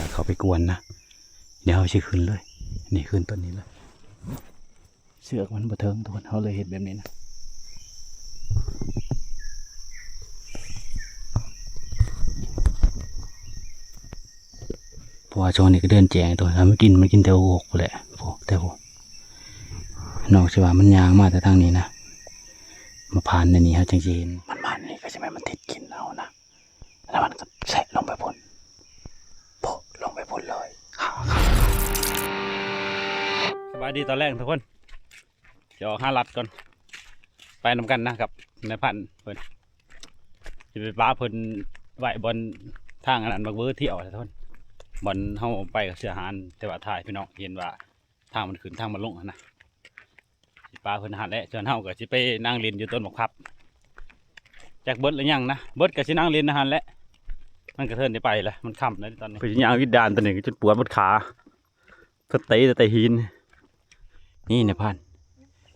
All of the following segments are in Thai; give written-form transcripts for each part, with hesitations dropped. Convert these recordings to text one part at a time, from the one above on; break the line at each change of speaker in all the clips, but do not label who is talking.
ากเขาไปกวนนะเดี๋ยวเขาชิขึ้นเลยนี่ขึ้นต้นนี้เลยเสือกมันบ่เทิงทุกคนเขาเลยเห็นแบบนี้นะเพราะว่าช่วงนี้ก็เดินแจงตัวแล้วมันกินแต่โอ้โหแหละโอ้แต่โอ้นอกจากว่ามันยางมาแต่ทางนี้นะมาผ่านในนี้ฮะจริงๆมันนี่ก็ใช่ไหมมันติดกินเอานะแล้วมันก็แสะลงไปบนโผล่ลงไปบนเลยสบายดีตอนแรกทุกคนจะออก5 ลัดก่อนไปนำกันนะครับในพันเพิ่นจะไปป้าเพิ่นไหวบอลทางอันนั้นมาเวอร์ที่ออกทุกคนบอลเฮาไปกับเสือหานแต่ว่าถ่ายพี่น้องเห็นว่าทางมันขึ้นทางมันลงนะสิป้าเพิ่นหันแล้วส่วนเฮาก็สิไปนั่งเล่นอยู่ต้นมะพร้าวจากเบิดแล้วยังนะเบิดก็สินั่งเล่นนะฮันแล้วมันกระเทินได้ไปแล้วมันค่ำแล้วตอนนี้คือยางวิดดานตัวหนึ่งจนปวดบนขาสเตย์แต่หินนี่ในพัน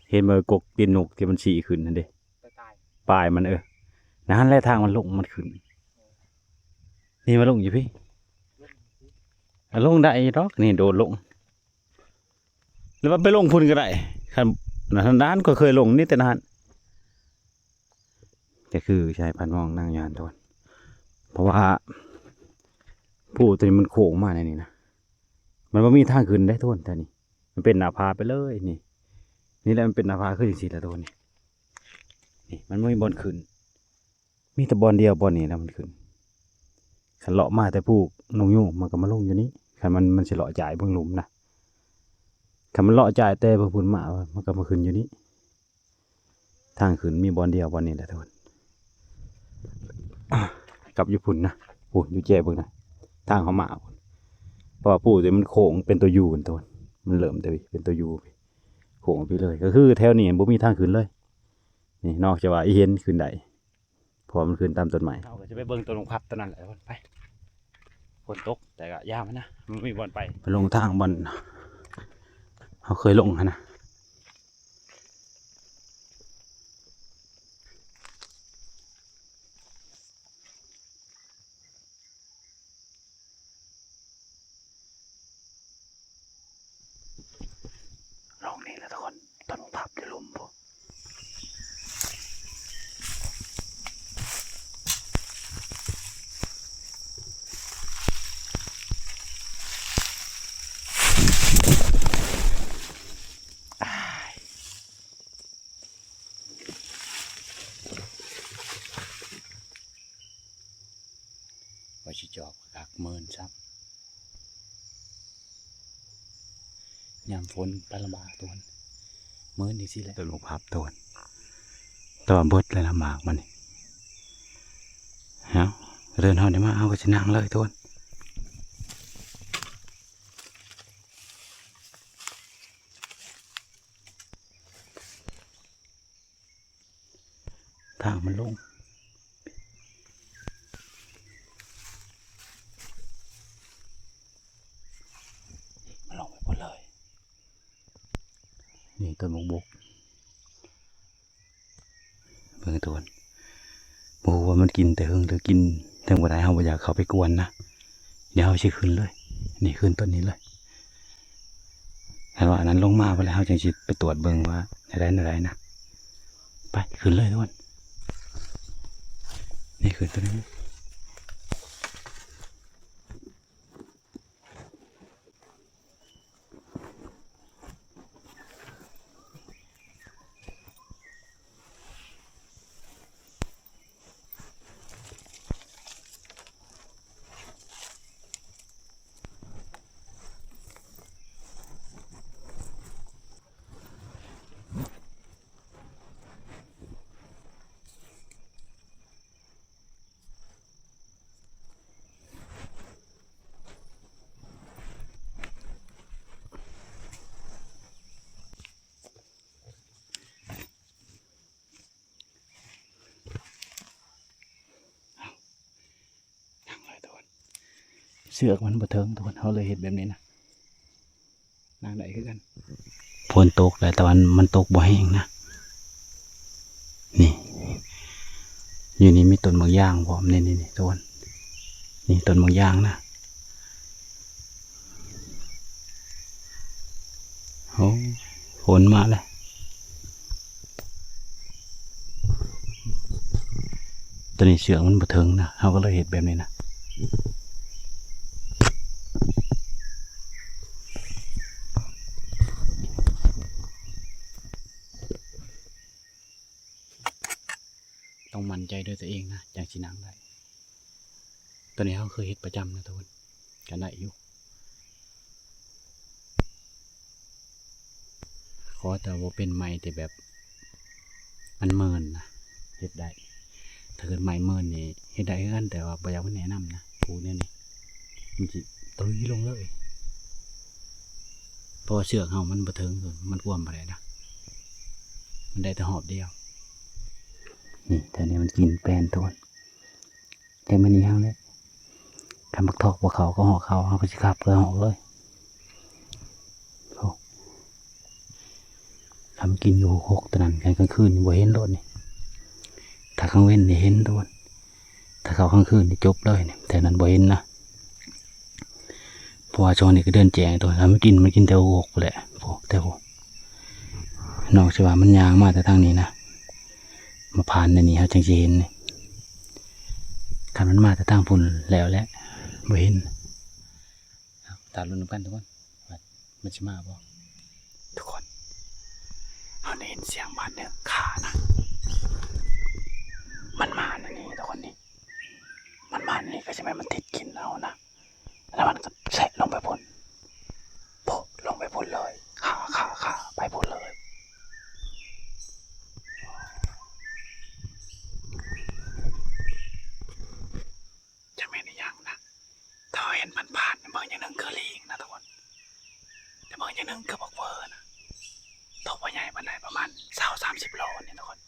เห็นมือกกดินหนกที่มันฉี่ขึ้นนั่นเด้ปลายมันนั่นแหละทางมันลงมันขึ้นนี่มาลงอยู่พี่ลงได้หรอกนี่โดดลงหรือว่าไปลงพุ่นก็ได้คันนั้นก็เคยลงนี่แต่นานแต่คือชายพันมองนั่งยานทวนเพราะว่าผู้ตัวนี้มันโค้งมาในนี้นะมันไม่มีทางขึ้นได้ทุนแต่นี่มันเป็นหน้าผาไปเลยนี่แหละมันเป็นหน้าผาขึ้นสิละตัวนี่มันไม่มีบอลขึ้นมีแต่บอลเดียวบอลนี้แล้วมันขึ้นขันเลาะมาแต่ผู้นงยูมันก็มาลงอยู่นี่ขันมันจะเลาะจ่ายเบื้องหลุมนะขันมันเลาะจ่ายแต่เบื้องพุ่นมามันก็มาขึ้นอยู่นี่ทางขึ้นมีบอลเดียวบอลนี้แหละทุนกับญี่ปุ่นนะปูอยู่แจ่เบิ่งนะทางเขามาเพราะว่าปูตัวมันโค้งเป็นตัวยูเป็นตัวมันเหลื่อมแต่เป็นตัวยูโค้งไปเลยก็คือแถวนี้บ่มีทางขึ้นเลยนี่นอกจากว่าอีเห็นขึ้นได้พอมันขึ้นตามต้นไม้เราก็จะไปเบิ่งต้นมะพร้าวต้นนั้นแหละไปฝนตกแต่ก็ยามนะมันมีบอลไปลงทางบอลเขาเคยลงนะลงนี่แหละทุกคนต้นมะพร้าวจะลุ่มพวกว่าชิจอบกักเมินซับยามฝนไปลำบากตัวเมินนี่สิแหละต้นมะพร้าวตัวบดเลยลำบากมันเนาะเดินเอาเดี๋ยวมาเอาก็จะนั่งเลยทุนทางมันลงมันลงไปหมดเลยนี่ต้นบกเบิ่งตัวโอ้ว่ามันกินแต่หึงหรือกินทั้งหมดได้เฮาบ่อยากเข้าไปกวนนะเดี๋ยวเฮาสิขึ้นเลยนี่ขึ้นต้นนี้เลยแต่ว่านั้นลงมาไปแล้วเฮาจังสิไปตรวจเบิ่งว่าอะไรนะไปขึ้นเลยทุกคนนี่ขึ้นต้นนี้เสือกมันบ่เทิงทุกคนเขาเลยเห็นแบบนี้นะนางไหนคือกันฝนตกแต่ตะวันมันตกบ่แห้งนะนี่อยู่นี่มีต้นมะย่างพร้อมนี่ทุกคนนี่ต้นมะย่างนะ ผลมาเลยตอนนี้เสือมันบ่ถึงนะเขาก็เลยเห็ดแบบนี้นะต้องมั่นใจด้วยตัวเองนะอย่างสินังได้ตอนนี้เขาเคยเห็ดประจำนะทุกคนกันได้อยู่ขอแต่ว่าเป็นไม้แต่แบบมันเมินนะเห็ดได้ถ้าเกิดไม้เมินนี่เห็ดได้กันแต่ว่าบ่อยากแนะนำนะปูเนี่ยนี่มันจิตรุยลงเลยเพราะเสือกเขามันบ่ถึงมันกวมไปเลยนะมันได้แต่หอบเดียวนี่แต่นี้มันกินแปลนทุกคนแต่มันนี่ห้างเลยคำบักทอกบัวเขาก็ห่อเขาเขาก็จะขับเพื่อห่อเลยทำกินอยู่หกตอนนั้นกลางคืนบ่เห็นรถนี่ถ้าข้างเว้นนี่เห็นทุกคนถ้าเขาข้างคืนนี่จบเลยเนี่ยแต่นั้นบ่เห็นนะเพราะว่าช่วงนี้ก็เดินแจงตัวแล้วมันกินแต่หกแหละพวกแต่พวกนอกจากว่ามันยางมาแต่ทางนี้นะมาผ่านในนี้เขาจังจะเห็นนี่คันมันมาแต่ทางพุ่นแล้วแหละบ่เห็นตาลุ้นกันทุกคนมันจะมาบ่ทุกคนเขาได้ยินเสียงบาดเนี่ยขานะมันมาในนี้ทุกคนนี่มันมาในนี้ก็จะไม่มันติดกินเรานะแล้วมันก็แสะลงไปพุ่นโผล่ลงไปพุ่นเลยขาไปพุ่นเลยจะไม่ได้ยังนะถ้าเห็นมันผ่านเบอร์อย่างหนึ่งคือลิงนะทุกคนแต่เบอร์อย่างหนึ่งคือบอกเวอร์นะโตว่าใหญ่มันได้ประมาณ30 โลเนี่ยทุกคน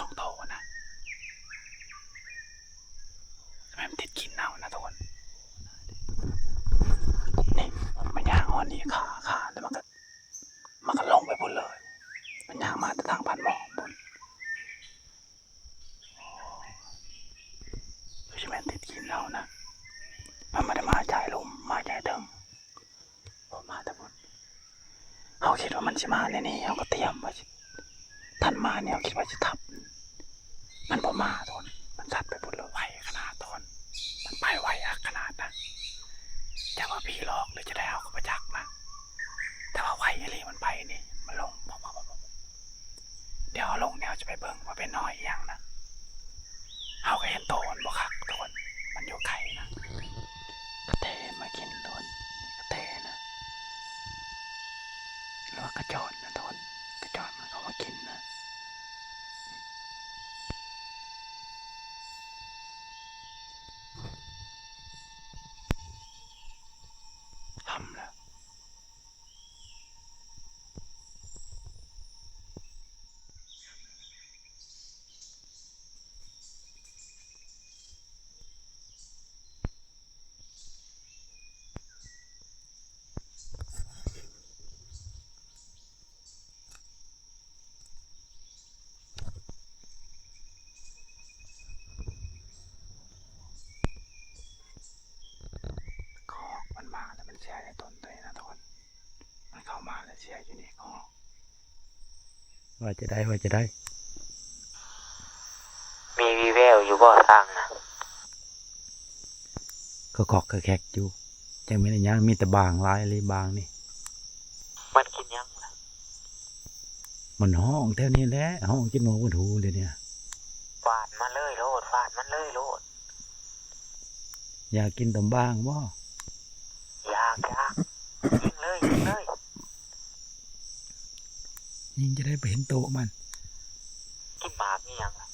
2 โตนะทำไมมันติดกินเอานะทุกคนนี่มันย่างอ่อนนี่ขาแล้วมันก็ลงไปพุ่นเลยมันย่างมาแต่ทางพันหมอกพุ่นคือจะแม่นติดกินเอานะมันไม่ได้มาจ่ายลมมาจ่ายเดิมผมมาแต่พุ่นเขาคิดว่ามันจะมาในนี้เขาก็เตรียมไว้ท่านมาเนี่ยเขาคิดว่าจะทับมันพอมาทนมันสัตว์ไปพุ่นเลยไวขนาดทนมันไปไวขนาดนะจะว่าพี่หลอกหรือจะได้เอาก็ประจักษ์นะแต่ว่าไวอะไรมันไปนี่มันลงเดี๋ยวลงเดี๋ยวจะไปเบิ่งว่าเป็นน้อยอย่างนะเอาก็เห็นโตมันบ่คักโตมันอยู่ไกลนะกระเทมากินโตนกระเทนะหรือว่ากระจอดนะโตนกระจอดมันเขามากินนะทำแล้วมันมาแล้วมันเสียในต้นตัวนะทุกคนมันเข้ามาแล้วเสียอยู่นี่ก็ว่าจะได้
มีวีแววอยู่บ่ทางนะ
ก็ขอกก็แขกอยู่จังไม่ได้ยังมีแต่บางลายเลยบางนี่
มันกินยังล่ะ
มันห้องแถวนี้แหละห้องกินหมูกันหูเลยเนี่ย
ฟาดมันเลยโลด
อยากกินตำบางบ่
อยากยิงเลย
ยิ่งจะได้ไปเห็นโตมัน
กินหมากนี่ยังล่ะ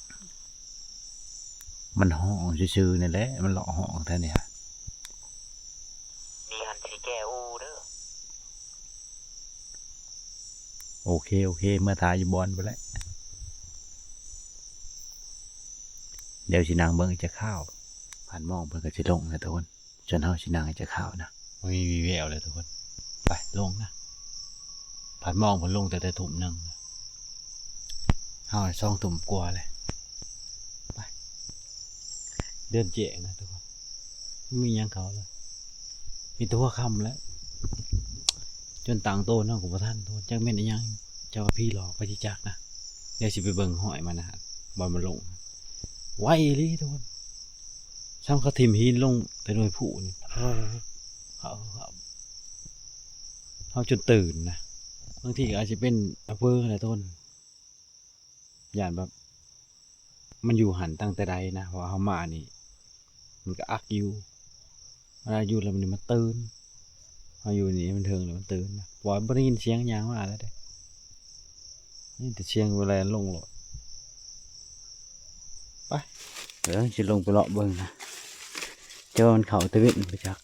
มันห้องซื่อๆนี่แหละมันเลาะห้องแถวนี้
มีหันสีแก้อูเด้อ
โอเคเมื่อทายอยู่บอลไปแล้วเดี๋ยวชินางเบิ้งจะข้าวผ่านมองเพิ่นก็จะลงนะทุกคนจนเฮาชินางจะข้าวนะไม่มีแววเลยทุกคนไปลงนะผ่านมองเพิ่นลงแต่ทุ่มนึงเฮา2 ทุ่มกว่าเลยไปเดินเจ๋งนะทุกคนมีหยังเขาเลยมีตัวค่ำแล้ว จนต่างโตเนาะของพระท่านโตจักแม่นอีหยังเจ้าว่าพี่หลอกไปที่จักนะเดี๋ยวสิไปเบิ่งหอยมันนะบอลมันลงไวเลยทุกคนซ้ำเขาทิ่มหินลงแต่โดยผู้นี่เขาจนตื่นนะบางทีก็อาจจะเป็นอำเภออะไรต้นอย่างแบบมันอยู่หันตั้งแต่ใดนะเพราะเขามานี่มันก็อักอยู่เวลาอยู่แล้วมันมาตื่นเขาอยู่นี่มันเทิงแล้วมันตื่นนะปล่อยไม่ได้ยินเสียงยางมาแล้วเด้นี่แต่เสียงเวลาลงหลดไปเดี๋ยวจะลงไปเลาะเบิ่งนะเจ้ามันเขาตะเวนไปจัก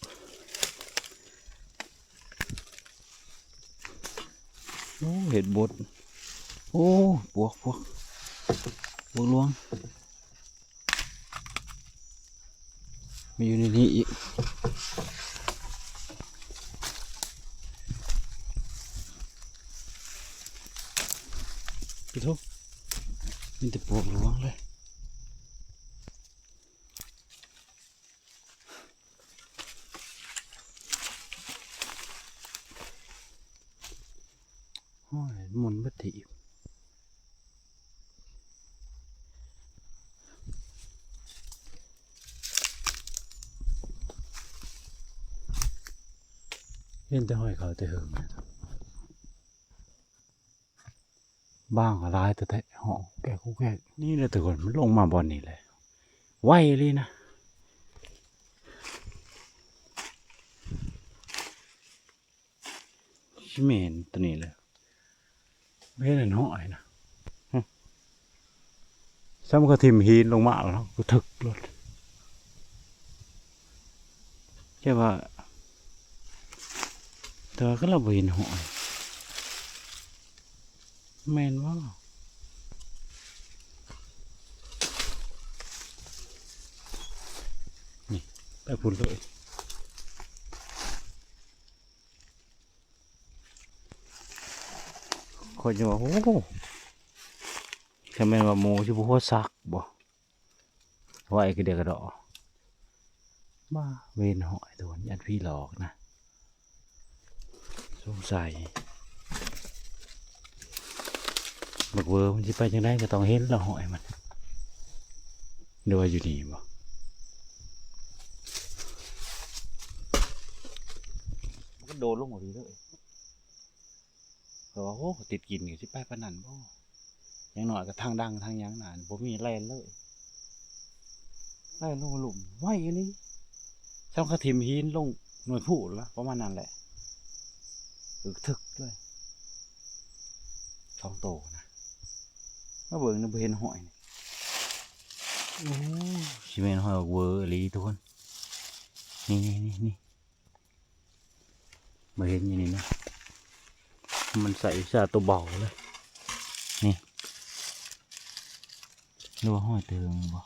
โอ้เห็ดบดโอ้พวกลวงมีอยู่ในนี้อีกพี่ทุกมีแต่พวกลวงเลยโอ้ยหมุนบัดทีเห็นแต่หอยเขาแต่เหิงนะครับบ้างอะไรแต่แท้หอแก่คู่แก่นี่เลยแต่ก่อนมันลงมาบอนนี่เลยไวเลยนะชิเมนตัวนี้เลยไม่เห็นหอยนะซ้ำก็ทิมหินลงมาแล้วก็ถึกรถใช่ว่าเธอก็เราเห็นหอยแมนว่านี่ไปพูดเลยคนจะว่าโอ้แค่แมนว่าโมชิบุหัวซักบ่ไว้ก็เดียวกระดอมาเวนหอยโดนยันพี่หลอกนะสงสัยบักเวอร์มันจะไปยังไงก็ต้องเห็นเราหอยมันเดี๋ยวอยู่นี่บ่มันก็โดนลงหมดเลยก็ว่าโอ้ติดกินอยู่ที่ป้ายปนันบ่ยังหน่อยก็ทางดังทางยังหนานผมมีแล่นเลยแล่นลงหลุมไว้อันนี้ช่างกระถิ่มหินลงหน่วยผู้ละประมาณนั้นแหละถึกเลยช่องโตนะมาเบิ่งนะเห็นหอยโอ้ชิเมนหอยเวอร์ลีทุกคนนี่มาเห็นอย่างนี้นะมันใส่ชาตัวเบาเลยนี่เรียกว่าห้อยเตืองบ่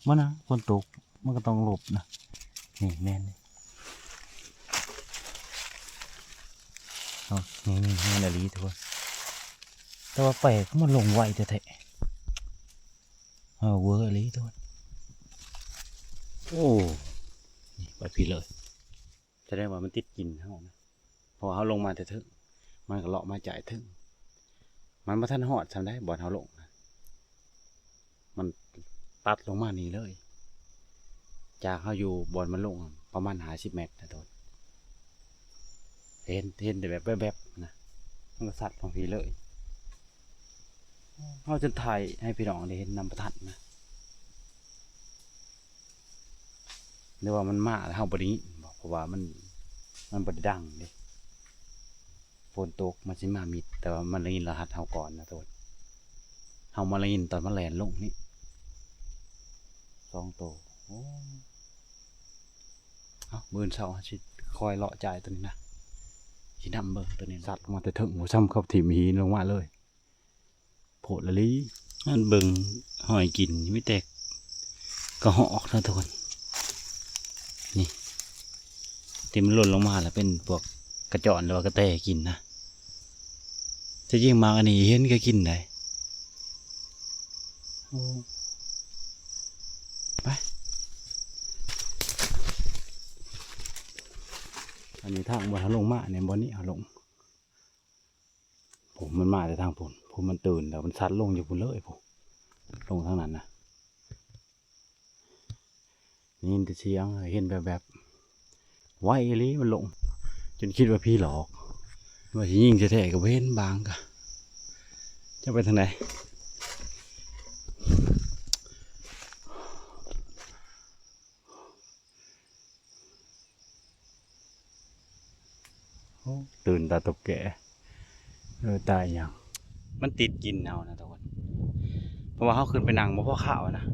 มันนะฝนตกมันก็ต้องหลบนะนี่แม่นนี่นาลีทุกคนแต่ว่าแปลกมันลงไวแท้ๆเวอร์ลีทุกคนโอ้นี่ไปพี่เลยแสดงว่ามันติดกินเท่านะพอเขาลงมาแต่ถึงมันก็เลาะมาจ่ายถึงมันมาท่านหอดทำได้บ่อนเขาลงมันตัดลงมานี่เลยจากเขาอยู่บอนมันลงประมาณ50 เมตรนะทุกเห็นแต่แบบนะมันก็สัตว์ของพี่เลยเขาจะถ่ายให้พี่น้องได้เห็นนำประทัดนะเรียกว่ามันมาแล้วเขาบริเพราะว่ามันบริดังเลยฝนตกมันจะมามิดแต่ว่ามันเลยรหัสเขาก่อนนะทุกเขามาเลยตอนมันแลนลงนี่2 ตัวโอ้มื่นเช้าชิคอยเลาะจ่ายตัวนี้นะชินำเบอร์ตัวนี้สัตว์มาแต่ถึงหัวซ้ำเข้าถิ่มหินลงมาเลยโผล่ละลินั่นเบิ่งหอยกินไม่แตกก็หอกนะทุกคนนี่ที่มันหล่นลงมาแล้วเป็นพวกกระจอนหรือว่ากระแตกินนะจะยิ่งมากอันนี้เห็นก็กินได้ไปอันนี้ทางบนเขาลงมาเนี่ยบนนี้เขาลง มันมาแต่ทางผมมันตื่นแล้วมันซัดลงอยู่พุ่นเลยผมลงทางนั้นนะนี่แต่เสียงเห็นแบบไวเลยมันลงจนคิดว่าพี่หลอกว่าสิยิงแท้ๆก็บ่เห็นบางกะจะไปทางไหนตื่นตาตกแก่ตายยังมันติดกินเอานะทุกคนเพราะว่าเขาขึ้นไปนั่งบ่พอข้าวนะ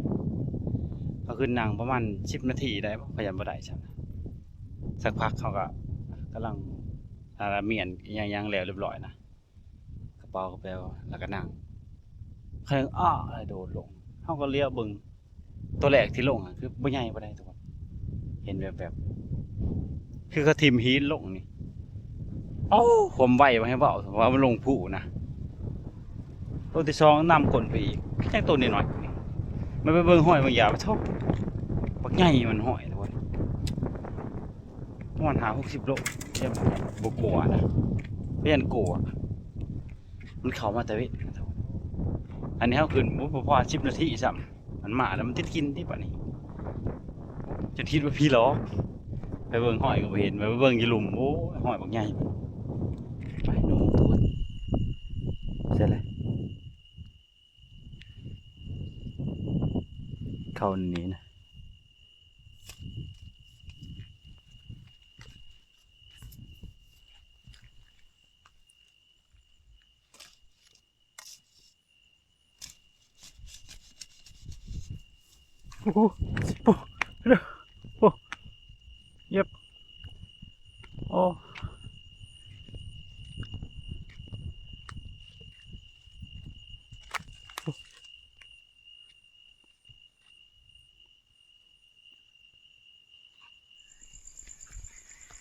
เขาขึ้นนั่งประมาณ10 นาทีได้บ่พยายามบ่ได้ใช่ไหมสักพักเขาก็กำลังเมียนยังแล้วเรียบร้อยนะกระเป๋ากระเป๋าแล้วก็นั่งเคยอะไรโดดลงเขาก็เลี้ยวเบิ่งตัวแรกที่ลงคือบ่ใหญ่บ่ได้ทุกคนเห็นแบบคือเขาทิ่มหินลงนี่ความไวมาให้เบาว่ามันลงผู้นะตัวที่2นำกลนไปอีกแค่ตัวนิดหน่อยมันไปเบิ่งห้อยบางอย่างไปชอบปักใหญ่มันห้อยทุกคนมัน60 โลเทียบบกลัวนะเพี้ยนกลัวมันเข้ามาแต่วิอันนี้เขาขึ้นพอ10 นาทีซ้ำมันมาแล้วมันติดกินที่ป่ะนี่จะคิดว่าพี่ล้อไปเบิ่งห้อยก็ไปเห็นไปเบิ่งยีหลุมโอ้ห้อยปักใหญ่ไปหนูตัวเสร็จเลยเข้านี้นะโอ้โหโอ้เย็บโอ้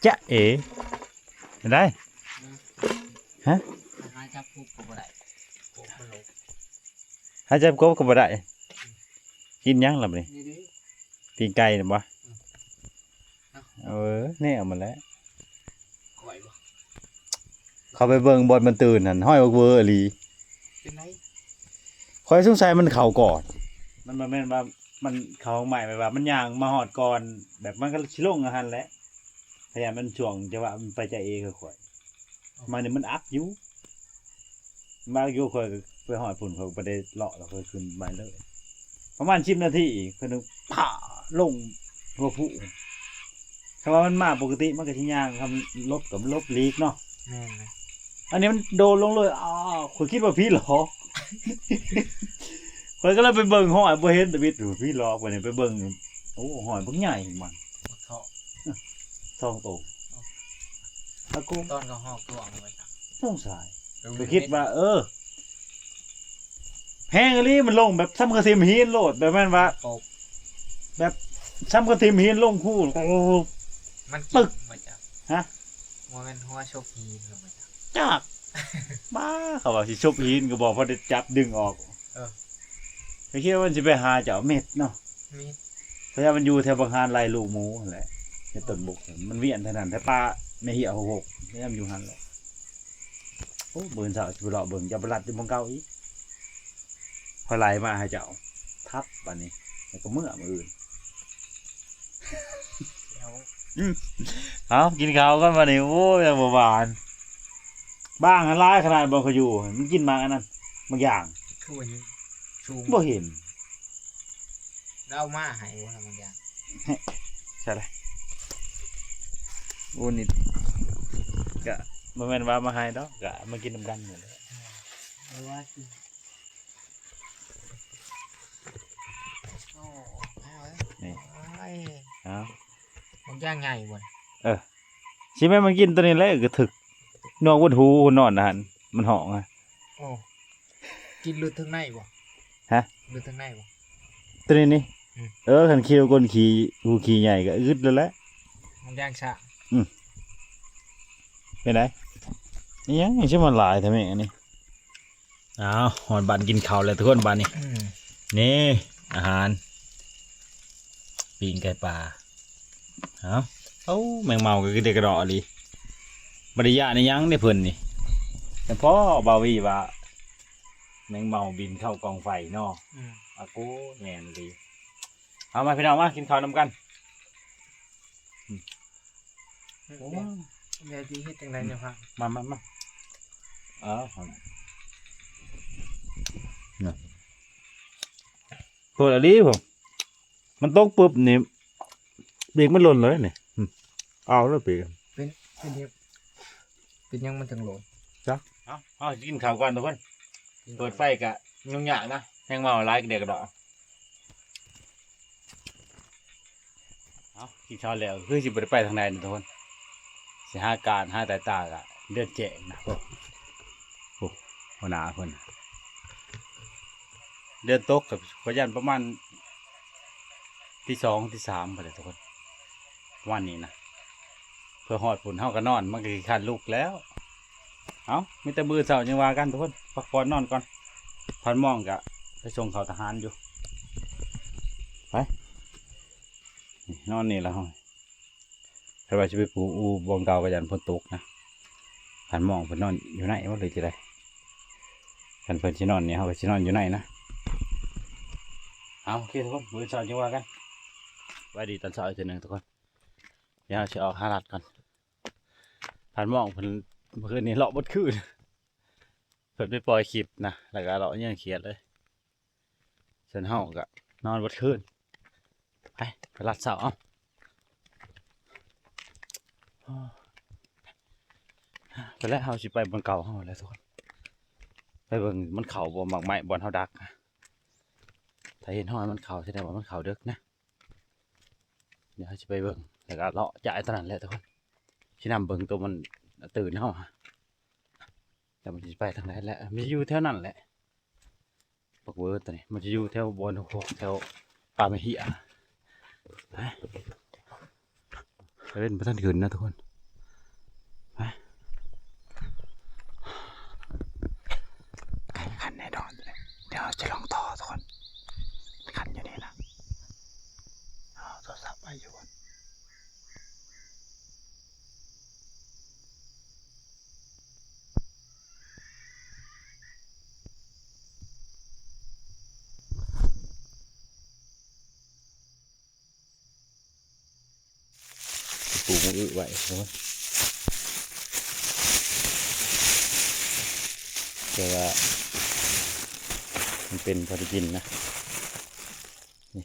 จ๊ะเอ๋ได้ฮะ
หาจับปุ๊บก็บ่ได้ปุ๊บมันลง
หาจับกบก็บ่ได้กินยังล่ะบัดนี้
นี่ดิ
ปีนไก่น่ะบ่แน่เอามาแล้ว
ก่อยบ่
เขาไปเบิ่งบอลมันตื่นนั่นห้อยเวอร์อีหลี
เป็นไง
คอยสงสัยมันเข้าก่อนมันบ่แม่นว่ามันเข้าใหม่แบบว่ามันย่างมาฮอดก่อนแบบมันก็สิลงอาหารแหละพยายามมันช่วงจังหวะมันไปใจเองคือข่อยมานี่มันอักอยู่มาอยู่ข่อยก็ไปฮอดพุ่นข่อยบ่ได้เลาะแล้วข่อยขึ้นไปเลยประมาณ10 นาทีเพิ่นนึงผ่าลงหัวผู้ถ้าว่ามันมาปกติมันก็สิย่างทำลบกับลบลีกเนาะ
แม่นนะ
อันนี้มันโดนลงเลยข่อยคิดว่าพี่หลอก ข่อยก็เลยไปเบิ่งห้อยบ่เห็นตะบิดพี่หลอกไปนี่ไปเบิ่งโอ้ห้อยบักใหญ่มัน
บ่เทาะ
2 โตแล้วกู
ตอนก็ฮอกตัวเอาไว้ครับ
สงสัยก็คิดว่าแพงอีหลีมันลงแบบซ้ำกระทิมหินโลดแบบแม่นว่า
ปบ
แบบซ้ำกระทิมหินลงคู่โอ้
มัน
ปึ๊
กิ
ก
นมาจาก
ฮะ
ว่ามันหัวโชคดีลงมาจาก
จักบ้าเขาว่าสิชบหินก็บอกพอได้จับดึงออกก็คิดว่ามันสิไปหาเจ้าเม็ดเนาะ
มี
เพราะว่ามันอยู่แถวบางหานไล่ลูกหมูนั่นแหละในต้นบกมันเวียนเท่านั้นแต่ปลาในเหี่ยวหกนี่มันอยู่หันแหละโอ้เบิ่นเสาสิไปเลาะเบิ่งจะบลัดอยู่บนเก่าอีกพอไล่มาให้เจ้าทับบัดนี้แล้วก็เมื่อมื้ออื่น
แล้ว
เอากินข้าวกันบัดนี้โอ้ยบ่หวานบ้างหลายขนาดบ่เขาอยู่มันกินมาอันนั้นบางอย่าง
คือวันนี้ชูม
บ่เห็น
เรามาให้ว่าบางอย่าง
ใช่เลยโอ้นี่ก็บ่แม่นว่ามาให้ดอกก็มากินนำกันหมดเลย
เอาว่าสิโอ้เอาเลย
นี่
ไอ้
เอา
บางอย่างใหญ่บ่
สิแม่มันกินตัวนี้แหละก็ถึกนอกบนหูนอนนั่นมันห้องอ่ะ
โอ้กินลึกถึงในบ่
ฮะ
ลึกถึงในบ่
ตัวนี้นี่
อืม
คันเคี้ยวก้นขี้หูขี้ใหญ่ก็อึดแล้วแหละ
บางอย่างชะ
เป็นไงนี่ยังใช่มันหลายทำไมอันนี้อ้าวหอนบันกินข้าวแล้วทุกคนบันนี่นี่อาหารปีงไก่ปลาเอ้าแมงเมาก็คือเด็กกระดอกali บริยะนี่ยังได้เพิ่นนี่ แต่พอบาวีว่าแมงเมาบินเข้ากองไฟเนาะอากูแม่นดีเอามาพี่น้องมากินข้าวนำกันโอ้
ยายดีเฮ็ดจังไดเนี่ยครับ
มาเนี่ยโคตรดีผมมันตกปุ๊บนี่เบรกมันหล่นเลยเนี่ยเอาแล้วเบรก
เป็นเฮ็ดเป็นยังมันจังโหลด
เอากินข้าวก่อนทุกคนเปิดไฟกะยุ่งยากนะแห้งเมาหลายเด็กกระดอกเอากินข้าวแล้วคือสิบ่ได้ไปทางใดนะทุกคนสิหาการหาแต่ตากะเลือดแจ้งนะโอ้หัวหน้าเพิ่นเดือนตกกับขยันประมาณที่สองที่สามไปเลยทุกคนประมาณนี้นะเพื่อหอดผลเฮาก็นอนมันก็ขี้คันลูกแล้วเอามีแต่มือเสาร์ยังว่ากันทุกคนพักผ่อนนอนก่อนพันมองกะไปส่งเขาทหารอยู่ไปนี่นอนนี่แล้วใครว่าจะไปปลูกอูบองเก่าก็ยันฝนตกนะพันมองเพิ่นนอนอยู่ไหนว่าเลยจะได้พันเพิ่นสินอนเนี่ยเขาก็สินอนอยู่ไหนนะเอาโอเคทุกคนมือเสาร์ยังว่ากันไว้ดีตอนเช้าอีกทีหนึ่งทุกคนเดี๋ยวเราจะออกหาลัดก่อนพันมองเพิ่นเมื่อคืนนี้เลาะบดคืนเพิ่นไปปล่อยคลิปนะแล้วก็เลาะยังเขียดเลยฉันเฮาก็นอนบดคืนไปลัดเสาเอาไปแล้วเฮาสิไปบนเก่าเฮาแล้วทุกคนไปเบิ่งมันเข่าบ่มักไม้บอนเฮาดักถ้าเห็นห้อยมันเข่าแสดงว่ามันเข่าเด็กนะเดี๋ยวเฮาสิไปเบิ่งแล้วก็เลาะจ่ายตอนนั้นแหละทุกคนสินำเบิ่งตัวมันตื่นเฮาแต่มันจะไปทางไหนแหละมันจะอยู่แถวนั้นแหละปักเวิร์ดตัวนี้มันจะอยู่แถวบนหกแถวป่าไม่เหี้ยไปเล่นพระท่านขืนนะทุกคนไปขันแน่นอนเลยเดี๋ยวจะลองต่อทุกคนขันอยู่นี่นะเอาโทรศัพท์ไปอยู่ปลูกมือไว้ทุกคนแต่ว่ามันเป็นพอดีกินนะนี่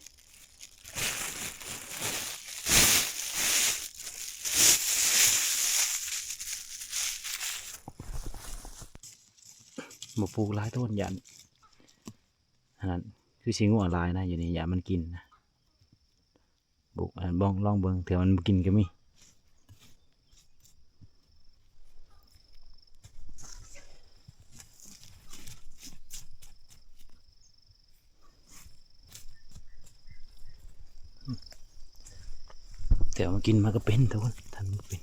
มาปลูกหลายต้นยันนั่นคือสิงหัวลายนะอยู่นี่อย่ามันกินนะบุกบ้องลองเบิ่งเถอะมันกินก็มีแต่มันกินมันก็เป็นทุกคนทันมันเป็น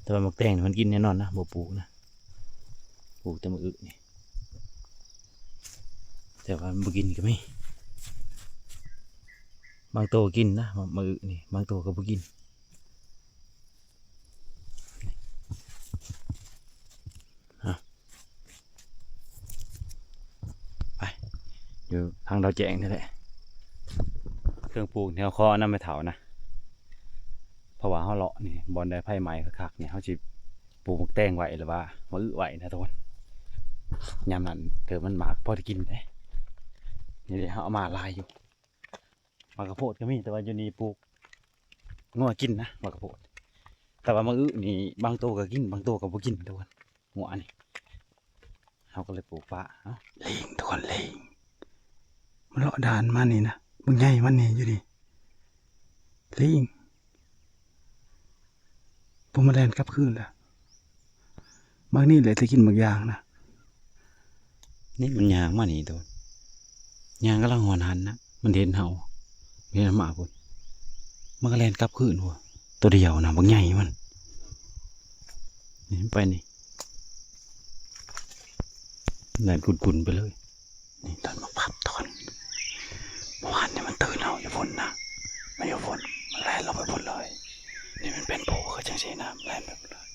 แต่ว่าหมกแตงมันกินแน่นอนนะบ่ปลูกนะปลูกแต่มะอึนี่แต่ว่ามันบ่กินก็มีบางตัวกินนะมะอึนี่บางตัวก็บ่กินไปอยู่ทางดาวแจงนี่แหละเครื่องปลูกแนวคอน้ำไม่เถานะเพราะว่าเขาเลาะนี่บอลได้ไผ่ไม้คักๆเนี่ยเขาจะปลูกหมกแตงไว้หรือว่ามะอึไว้นะทุกคนยามนั้นเกิดมันหมากพอได้กินได้นี่เดี๋ยวเขาเอามาลายอยู่มากระโพดก็มีแต่ว่าอยู่นี่ปลูกงัวกินนะมากระโพดแต่ว่ามะอึนี่บางตัวก็กินบางตัวก็บ่กินทุกคนงัวนี่เขาก็เลยปลูกปะลิงทุกคนลิงมันเลาะด่านมานี่นะมึงใหญ่มันนี่อยู่ดิลิงพวกมาแลนกลับคืนแล้วบางนี่เลยจะกินบางอย่างนะนี่มันยางมานี่ตัวยางกำลังหอนหันนะมันเห็นเห่าเห็นหมาพุ่นมันก็แลนกลับคืนหัวตัวเดียวนะบางใหญ่มันนี่ไปนี่แลนกุนๆไปเลยนี่ตอนมาพับตอนเมื่อวานเนี่ยมันตื่นเห่าอยู่พุ่นนะไม่อยู่พุ่นมันแลนเราไปพุ่นเลยนี่มันเป็นโผล่คือจัง ใช่น้ำแล่นแบบเลย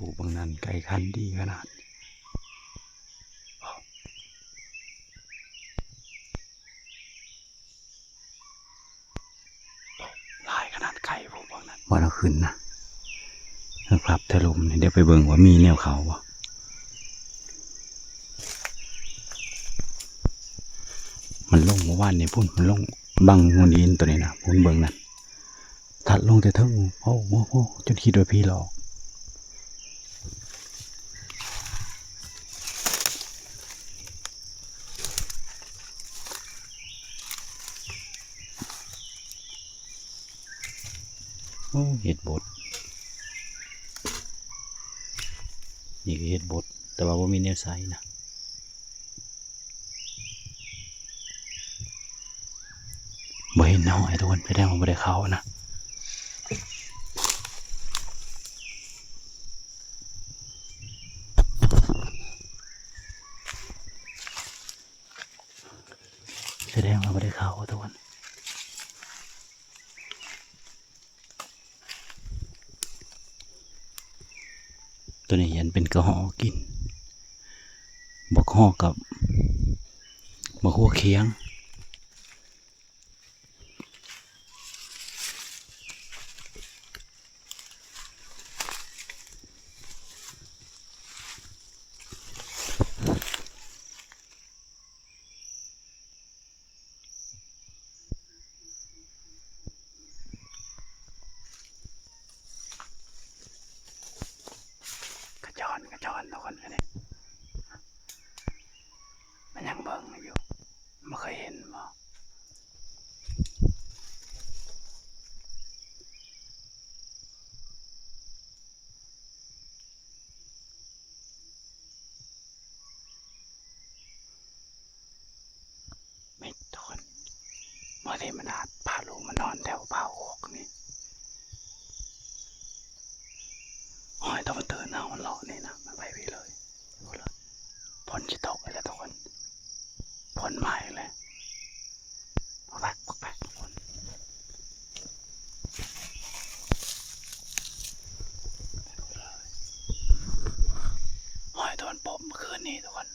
ผู้บางนั้นไก่คันดีขนาดลายขนาดไก่ผู้บางนั้นว่าเราขึ้นนะครับถล่มเดี๋ยวไปเบิ่งว่ามีแนวเขาบ่มันลงเมื่อวานนี่พุ่นมันลงบังงูอินตัวนี้นะพุ่นเบิ่งนั่นถัดลงแต่เทิงโอ้โหจนคิดว่าพี่หลอกโอ้เห็ดบดนี่คือเห็ดบดแต่ว่ามีแนวไซนะบ่เห็นหอยทุกคนไปได้มาบ่ได้เขานะแสดงว่าบ่ได้เขาทุกคนตัวนี้ยันเป็นกระหอกินบักหอกับบักหัวเคียงกระจอนทุกคนเลยมันยังเบิ่งอยู่ไม่เคยเห็นบ่ไม่ทุกคนเมื่อที่มันอาจพาลูกมานอนแถวเผาโอกนี่หอยต้องมาเตือนเอามันหลอกนี่นะมันไปพี่เลยฝนจะตกเลยทุกคนฝนใหม่เลยปักทุกคนหอยโดนปบเมื่อคืนนี้ทุกคน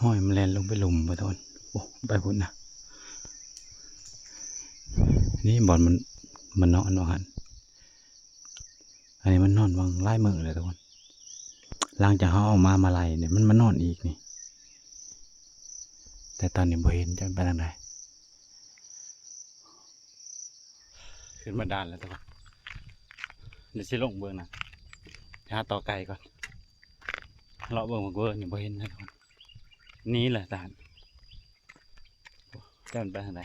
หอยมันแล่นลงไปหลุมไปทุกคนโอ้ไปพุ่นนะนี่บอลมันนอนวางหันอันนี้มันนอนวางไล่มือเลยทุกคนหลังจากเขาออกมาไล่เนี่ยมันมานอนอีกนี่แต่ตอนนี้บ่เห็นจะไปทางไหนขึ้นมาด้านแล้วทุกคนเดี๋ยวสิลงเบื้องนะหาต่อไก่ก่อนเลาะเบื้องมาเบื้องนี่บ่เห็นนะทุกคนนี่แหละตาลจะมันไปทางไหน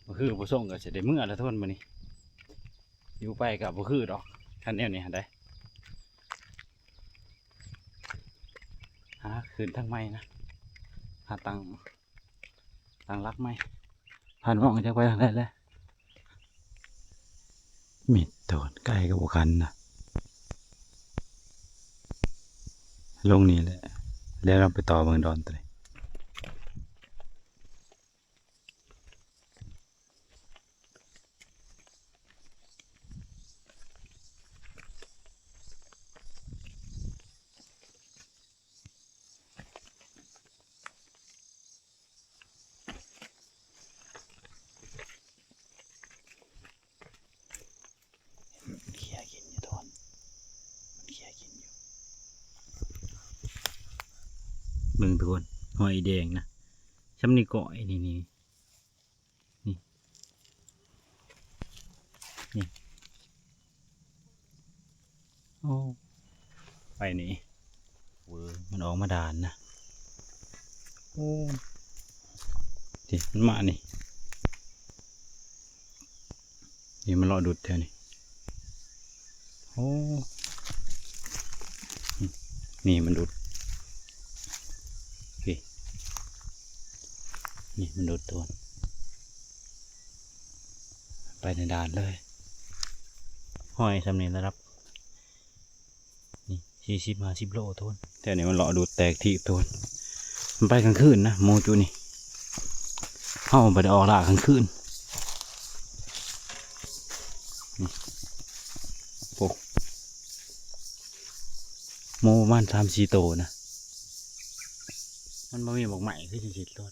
บ่คือบ่ส่งก็จะได้เมื่อแล้วทุกคนมื้อนี้อยู่ไปกับบ่คือดอกคันแนวนี้ได้หาคืนทางไม้นะหาตังรักไม้ผ่านมองจะไปทางไหนเลยมิดโดนไก่กับบุคันนะลงนี่แหละแล้วเราไปต่อเมืองดอนตัวนี้ มึงทุกคนหอยแดงนะช้ำนี่ก่อยนี่นี่นี่นี่โอ้ไปนี่เวอร์มันออกมาด่านนะโอ้ดิมันมานี่นี่มันรอดุดแถวนี้โอ้นี่มันดุดนี่มันดุดตัวไปในด่านเลยห้อยทำนี่นะครับนี่40-50 โลทนแต่นี่มันรอดุดแตกทีบทนมันไปกลางคืนนะโมจูนี่เข้าไปได้ออกล่ากลางคืนนี่โอ้โมประมาณ3-4 โตนะมันไม่มีบอกใหม่คือสิต้น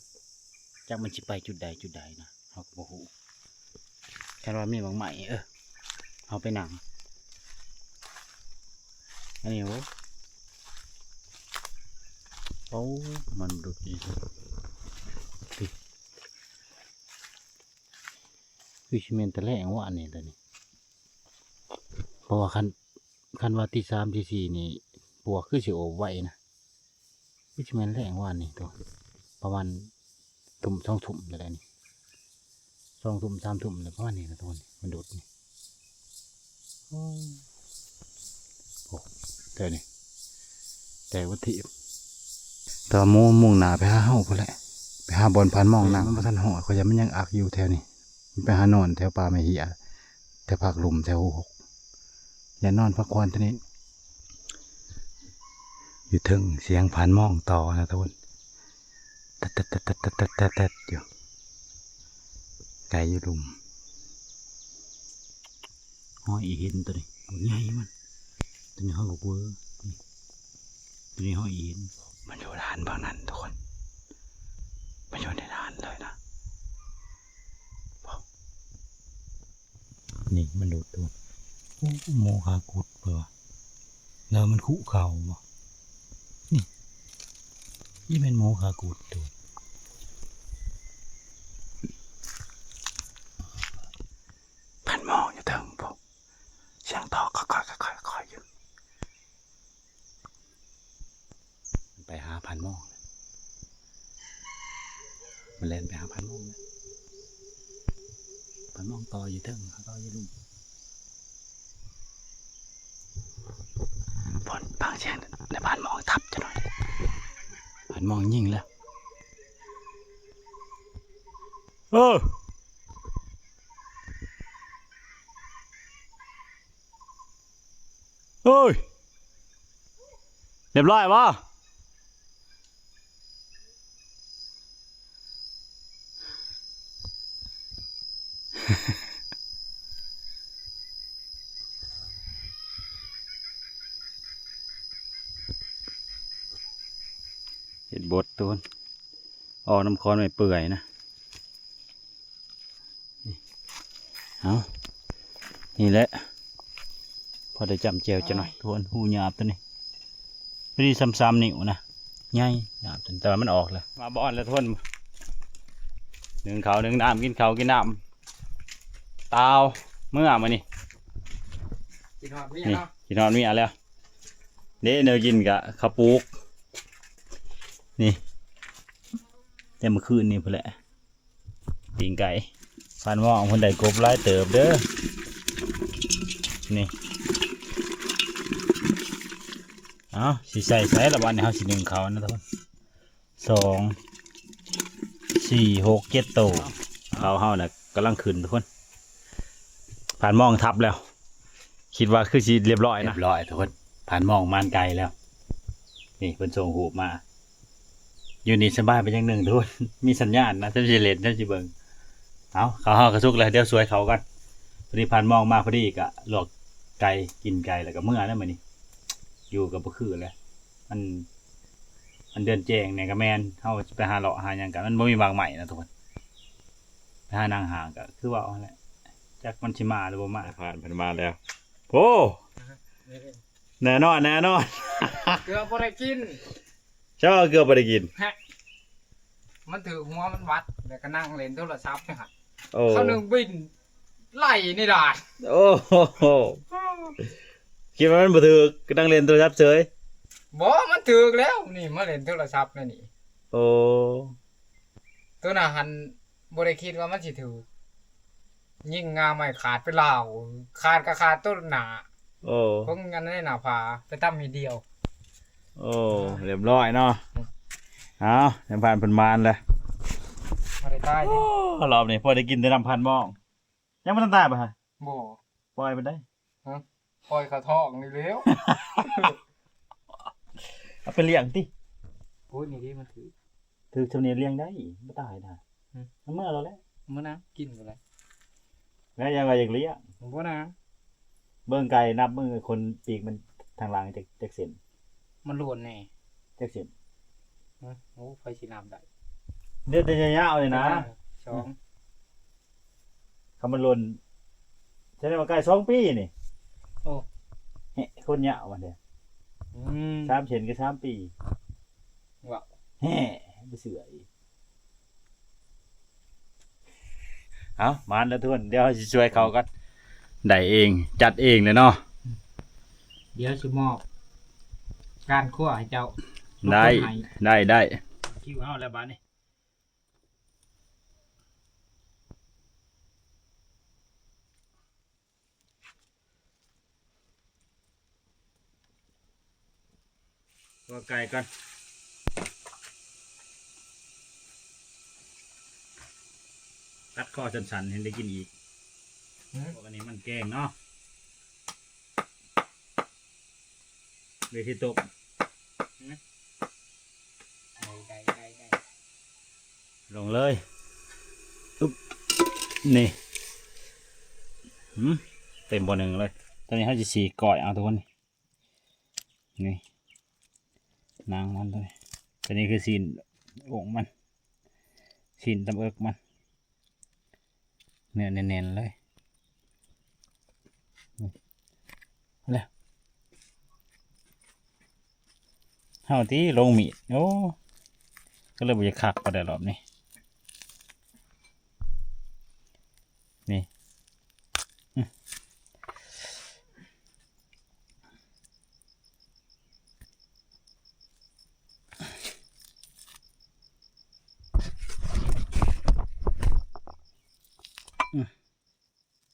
จากมันจะไปจุดใดนะเขาก็บอกหูแค่ว่ามีบอกใหม่เอาไปหนังอันนี้โอ้มันดูดีคือชิเมนตะแหลงว่าอันนี้ตัวนี้เพราะว่าคันว่าที่3 ที่ 4นี่ปวกคือสิโอไว้นะคือชิเมนแหลงว่านี่ตัวประมาณ2 ทุ่มอะไรนี่2 ทุ่ม 3 ทุ่มเลยประมาณนี้นะตัวนี้มันดูดนี่โอ้แต่นี่แต่วัตถุแต่มุ่งหน้าไปหาเฮาพุ่นแหละไปหาบอลพันมองหนังมันบ่ทันหอดเขาจะมันยังอักอยู่แถวนี้ไปหานอนแถวป่าไม่เหี่ยแถวภาคลุมแถวหกอย่านอนพักผ่อนทีนี้อยู่ถึงเสียงพันมองต่อนะทุกคนตัดอยู่ไก่อยู่ลุมห้อยอีหินตัวนี้ตัวใหญ่มันตัวนี้ห้อยกเวอร์ตัวนี้ห้อยอีหินมันอยู่ด้านบางนั้นทุกคนมันอยู่ในด้านเลยนะนี่มันดูดตัวโมคากุดเปล่าแล้วมันคู่เข่าบ่นี่เป็นโมคากุดตัวพันมองอยู่เถิงพวกเสียงต่อค่อยอยู่ไปหาพันมองมันเล่นไปหาพันมองนะพันมองต่ออยู่เถิงต่ออยู่ลุมผลบางเสียงในพันมองทับจะหน่อยพันมองยิ่งแล้วเฮ้ยเรียบร้อยป่ะเห็นบดตัวน้ำคอนไม่เปื่อยนะเอานี่แหละพอได้จำเจียวจะหน่อยทวนหูหยาบตัวนี้ไม่ได้ซ้ำๆนิ่วนะใหญ่หยาบจนแต่มันออกเลยมาบอนแล้วทวนหนึ่งเขาหนึ่งน้ำกินเขากินน้ำตาวเมื่อมานี่
กินหอดเมีย
นี่
เนาะ
กินนอนมีอะไรแล้วเด้เนยกินกับข้าวปุกนี่แต่เมื่อคืนนี่พอแหละปิ่งไก่ฟันว่องคนใดกบไล่เติบเด้อนี่เอาสิใส่ละวันนี้เขาสิหนึ่งเขานะทุกคน2 4 6 7 โตเขาเฮาน่ะกำลังขึ้นทุกคนผ่านมองทับแล้วคิดว่าคือสิเรียบร้อยนะเรียบร้อยทุกคนผ่านมองมานไกลแล้วนี่เป็นส่งหูมาอยู่นี่สบายไปอย่างหนึ่งทุกคนมีสัญญาณนะท่านสิเลนท่านสิเบิงเอาเขาห่อกระซุกเลยเดี๋ยวสวยเขากันพอดีผ่านมองมาพอดีกะหลอกไก่กินไก่แล้วก็เมื่อนั่นมานี่อยู่กับบ่คือเลยมันเดินแจงเนี่ยกับแมนเขาไปหาเลาะหาอย่างกันมันไม่มีบางใหม่นะทุกคนไปหานางหางก็คือว่าเอาแหละจากมันชิมาหรือบ่มาผ่านมาแล้วโอ้แน่นอน
เกลือบ่ได้กิน
เจ้าเกือบบ่ได้กิน
มันถือหัวมันวัดแล้วก็นั่งเล่นโทรศัพท์เนี่ยฮะ
โอ้
เขาหนึ่งบินไล่นี่ได้
โอ้โหคิดว่ามันบ่ถูกก็นั่งเล่นโทรศัพท์เฉย
บ่มันถือแล้วนี่มาเล่นโทรศัพท์นี่
โอ้
ตัวน่ะหันบ่ได้คิดว่ามันสิถือยิงงาไม่ขาดไปลาวขาดก็ขาดต้นหนา
โอ้
เพราะงั้นในหน้าผาไปตั้มมีเดียว
โอ้เรียบร้อยเนาะเอาน้ำพันเป็นมานเลย
บ่ได้ตาย
โอ้
ดิ
รอบนี้พอได้กินได้น้ำพันบ้องยังไม่ทันตายป่ะฮะ
บ่
ปล่อยไปได้
ปล่อยเขาท้องนี่แล้ว
เอาไปเลี้ยงติ
โอ้ยนี่ดิมันถือ
ถือชาวเนียเลี้ยงได้ไม่ตายนะ
อืม
มันเมื่อเราแล้ว
มื้อนะกินบ่ได้
แล้วยังไงอยากเลี้ยง
บ่นะ
เบิ่งไก่นับมือคนปีกมันทางหลังจากเส้น
มันล้วนแน่
จากเส้น
โอ้ไฟสิน้ำได้
เดือดจะยาวเลยนะ
สอง
คำมันหล่นใช่ไหมว่าไก่2 ปีนี่
โอ้
เฮ้คนยาววันเดียว
อืม
3 เข็นก็3 ปี
ว้าว
แฮ่ไปเสืออีกเอามาแล้วทุกคนเดี๋ยวจะช่วยเขากันได้เองจัดเองเลยเนาะ
เดี๋ยวสิมอบการคั่วให้เจ้า
ได้
ทุกคนให้
ได้คิวเอาแล้วบ้านนี่ตัวไก่ก่อนตัดข้อสันๆเห็นได้กินอีกพวกอันนี้มันแกงเนาะเวทีตก
ได้
ลงเลยอุ๊บนี่เต็มบ่อหนึ่งเลย ตอนนี้เขาจะสีก่อยเอาทุกคนนี่นางมันเลยตอนนี้คือสีนอกมันสีนตำเอิกมันเนื้อเน้นๆเลยนี่แล้วเท่าที่ลงมีดโอ้ก็เลยบ่จะคักประเดี๋ยวรอบนี้นี่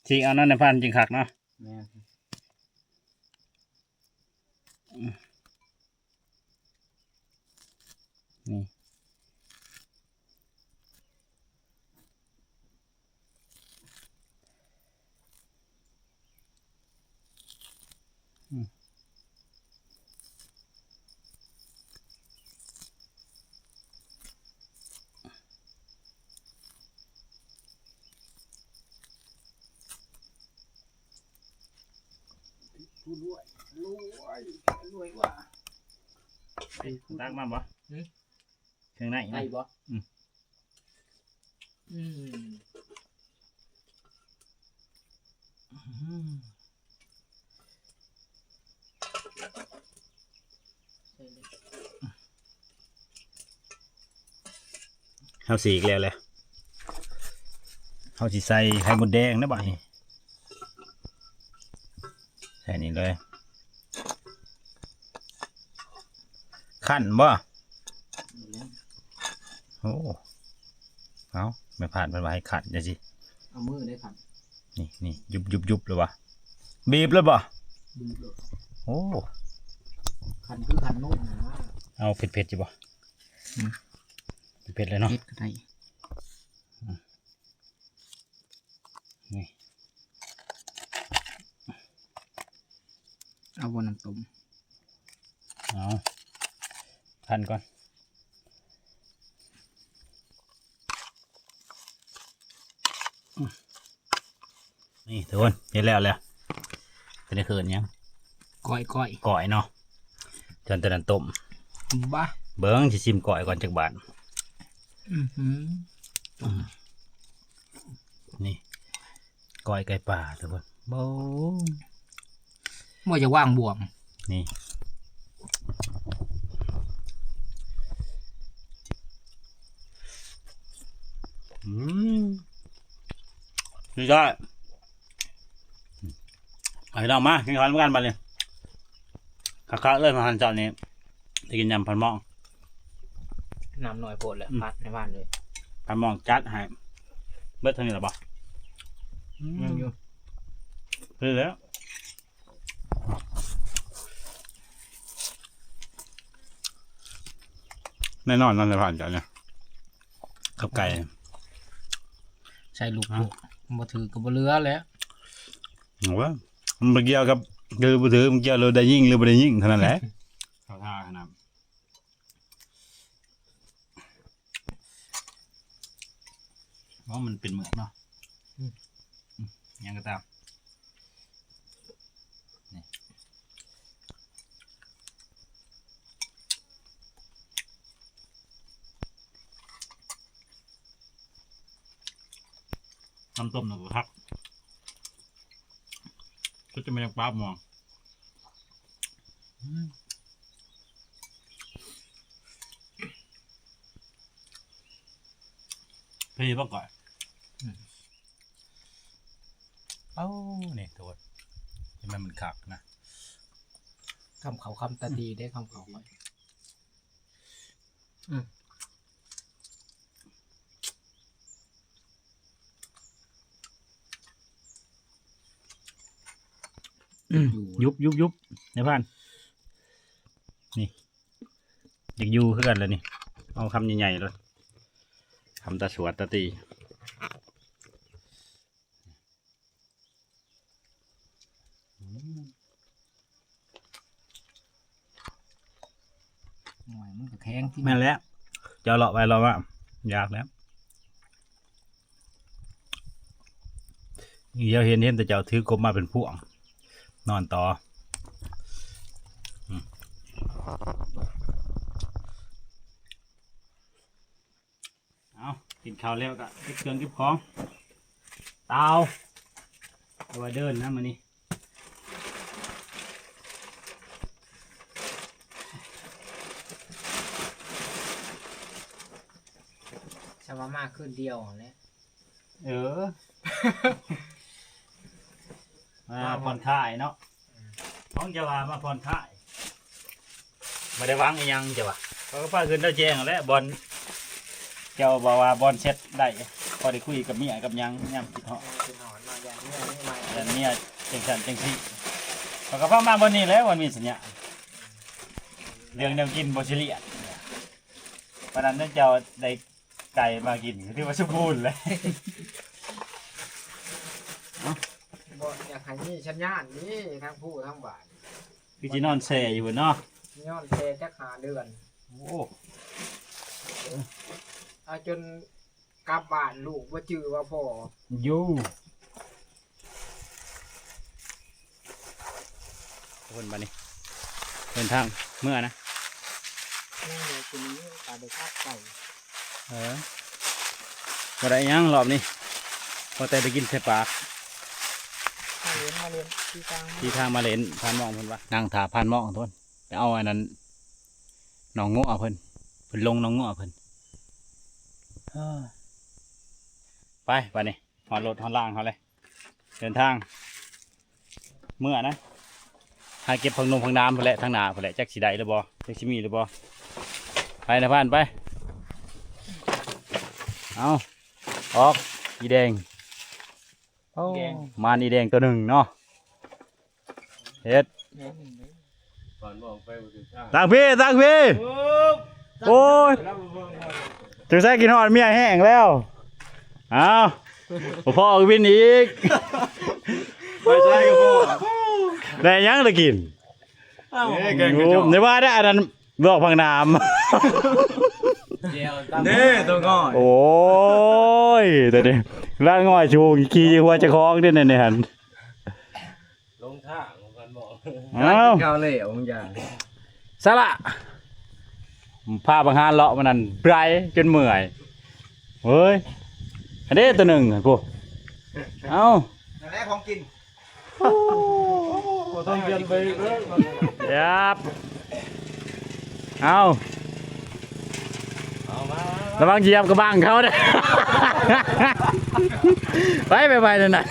จริงเอานั่นในพันจริงคักเนาะ
แม่น
นี่
รวยกว่า
ตักมาบ่เครื่องใน
ได้บ่
อืม
อืม
เขาสีอีกแล้วแหละเขาสิใส่ไข่มดแดงนะบ่ายใส่นี่เลยขั้นบ่โอ้เอาไม่ผ่านมันมาให้ขัดจะสิ
เอามือได้ครับ
นี่ยุบเลยวะบีบเลยบ่
ดูเลย
โอ้
คันคือคันนุ่มนะ
เอาเผ็ดๆจิบ่เผ็ดเลยเนาะ
เฮ็ดก็ได้
นี่
เอาบนน้ำต้ม
เอาพันก่อนนี่ทุกคนเห็นแล้วเลยเป็นได้เขินยัง
ก้อย
ก่อยเนาะจนตะนันต้ม
บ้า
เบิ้งสิชิมก่อยก่อนจากบาทนี่ก่อยไก่ป่าทุกคนโบ้
บ่จะว่างบวม
นี่ นี่ก็ไอ้ดอกมากินข้าวกันมาเลยคักๆเลยมาหันจอดนี้จะกินยำพันหม้อ
น้ำหน่อยโพดเลยพัดในบ้านเลย
พันหม้อจัดให้เบิดเท่านี้หรอปะ
ยังอยู่
เรื่อยแล้วแน่นอนนั่นเลยผ่านจอดเนี่ยกับไก่
ใช้ลูกโป่งบ่ถือกับบ่เรือแล้ว
โอ้ยมันเกี่ยวกับคือบ่ถือมันเกี่ยวเลยได้ยิ่งหรือบ่ได้ยิ่งเท่านั้นแหละเข้าท่าขนาดเพราะมันเป็นเหมือกเนาะยังก็ตามนี่น้ำต้มหนึ่งพักก็จะไม่ยังปลาหมองพี่บ้างก่อนเอ้านี่โทษที่มันขักนะ
คำเขาคำตาดีได้คำเขาไว้
ยุบในบ้านนี่อยากยูขึ้นกันเลยนี่เอาคำใหญ่ๆเลยคำตาสวดตาตี
หน่อยมันก็แข็งที่
แม่นแล้วจะเลาะไปเราว่าอยากแล้วเดี๋ยวเห็นแต่เจ้าถือกลมมาเป็นพวงนอนต่อเอากินข้าวแล้วก็เก็บเครื่องเก็บของเตาเอาไว้เดินนะมันนี่
ชาวามากขึ้นเดียวแล้ว
มาผ่อนคลายเนาะท้องจะว่ามาผ่อนคลายไม่ได้วางอีหยังจะว่าเขาก็พาขึ้นได้แจ้งแล้วบอลเจ้าบอกว่าบอลเซ็ตได้พอได้คุยกับเมียกับหยังย่ำติดเหาะ
คือหอนมาอย่างนี้ไม่มา
แต่เมียจังสันจังซี่เขาก็พามาบนนี้แล้ววันมีสัญญาเรื่องแนวกินบ่เฉลี่ยเพราะนั้นนั่นเจ้าได้ไก่มากินที่ว่าสมบูรณ์เลย
บ่อยากให้มีชัญญาณนี่ทั้งผู้ทั้งบ่าย
พี่จีนอนแซ่อยู่บนเนาะ
ย้อนเทจักหาเดือน
โอ้
เอาจนกลับบ้านลูกว่าจื้อว่าพ่อ
ยูคนมานี่เดินทางเมื่อนะ
นี่ไงทีนี้ตาได้คาดไก่
บ่ได้หยังรอบนี้พอแต่ได้กินใส่ปาก
มาเรียนที่กลาง
ที่ทางมาเล่นพานหมองเพิ่นว่านั่งถาพานหมองทนไปเอาอันนั้นหนองงัวเพิ่นลงหนองงัวเพิ่นไปนี่หอดรถหอดล่างเขาเลยเดินทางเมื่อนะหาเก็บผักนมผักน้ำเพิ่นแหละทางหน้าเพิ่นแหละจักสิได้หรือบ่จักสิมีหรือบ่ไปนะพานไปเอาออกอีแดงโอ้มานอีแดงตัวหนึ่งเนาะเฮ็ดตั้งพี่โอ้ยจึงใส่กินหอดเมียแห้งแล้วเอาพ่อวินอีกไปใส่กับพ่อได้ยังเลยกินในว่าได้อันนั้นบอกพังน้ำ
นี่ตัวง่อย
โอ้ยแต่เดี๋ยวร่างง่อยชูขี่หัวจะคล้องด้วยเนี่ยฮัน
ลงท่าของกันบอก
เอ้า
ข้าวเหลวมึงอย่าง
สละผ้าบางฮานเลาะมันนั่นไบรจนเมื่อยเฮ้ยอันนี้ตัวหนึ่งพวกเอ้า
นั่นแหละของกิน
ต้องเปลี่ยนไปยับเอา
เอามา
ระวังเหยียบกระบังเขาเด้อ ไปนั่นน่ะ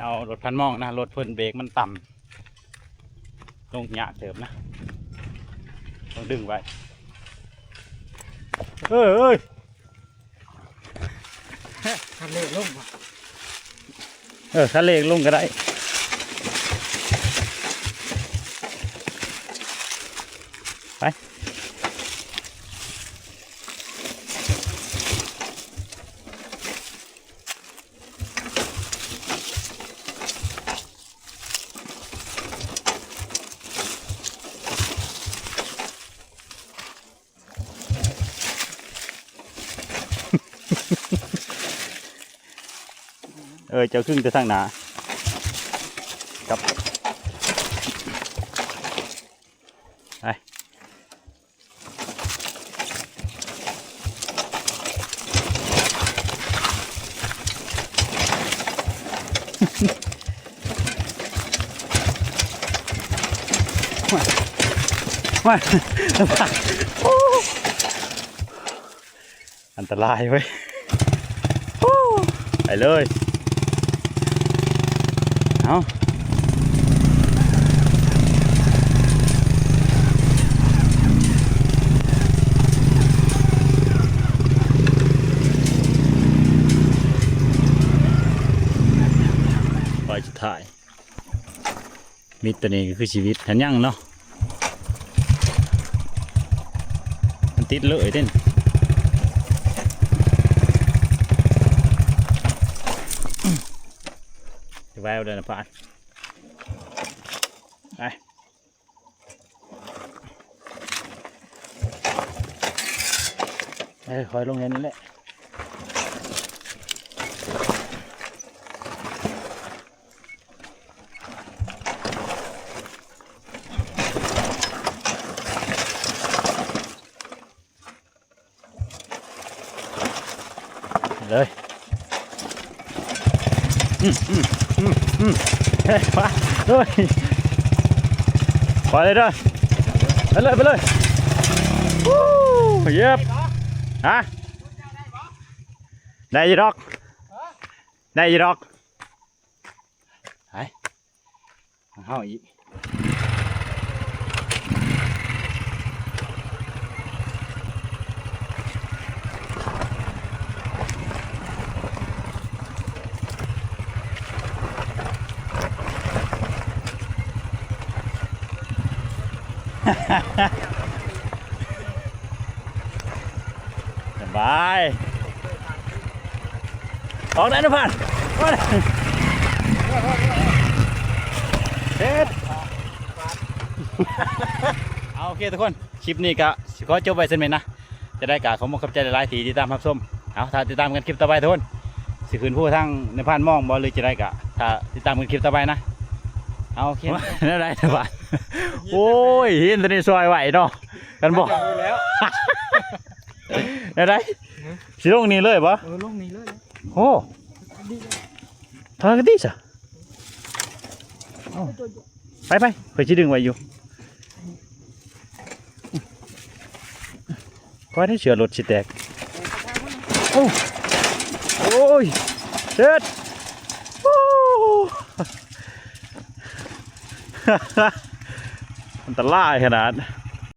เอารถพันมองนะรถเพิ่นเบรกมันต่ำลงหยาเติมนะต้องดึงไว้เอ้ย
คันเล็กลง
ถ้าเลขลงก็ได้ไปเจ้าครึ่งจะทางหนาครับไปมาอันตรายเว้ยไปเลยเอาไปสุดท้ายมิตรตัวนี้ก็คือชีวิตทันยังเนาะมันติดเลยเด่นแววเดินผ่านไปคอยลงเงินนี่แหละเลยเฮ้ยมาด้วยไปเลยด้วยไปเลยเย็บฮะได้ยีดอกไปเข้าอีกสบายออกได้นะพันเด็ดเอาโอเคทุกคนคลิปนี้ก็ขอจบไว้เสร็จไหมนะจะได้กะขอบคุณครับใจหลายๆทีที่ตามรับชมเอาถ้าติดตามกันคลิปต่อไปทุกคนสิคืนผู้ทั้งในพันมองบอลเลยจะได้กะถ้าติดตามกันคลิปต่อไปนะเอาโอเคได้ได้นะพันโอ้ยหินตัวนี้ซอยไหวเนาะกันบอก
แล้ว
ได้สิลงนี่เลยปะ
ลงนี้เลย
โอ้ทางกันดิจ้ะไปไปชี้ดึงไว้อยู่ก็ให้เชือรถสิแตกโอ้ยเด็ดอันตรายขนาด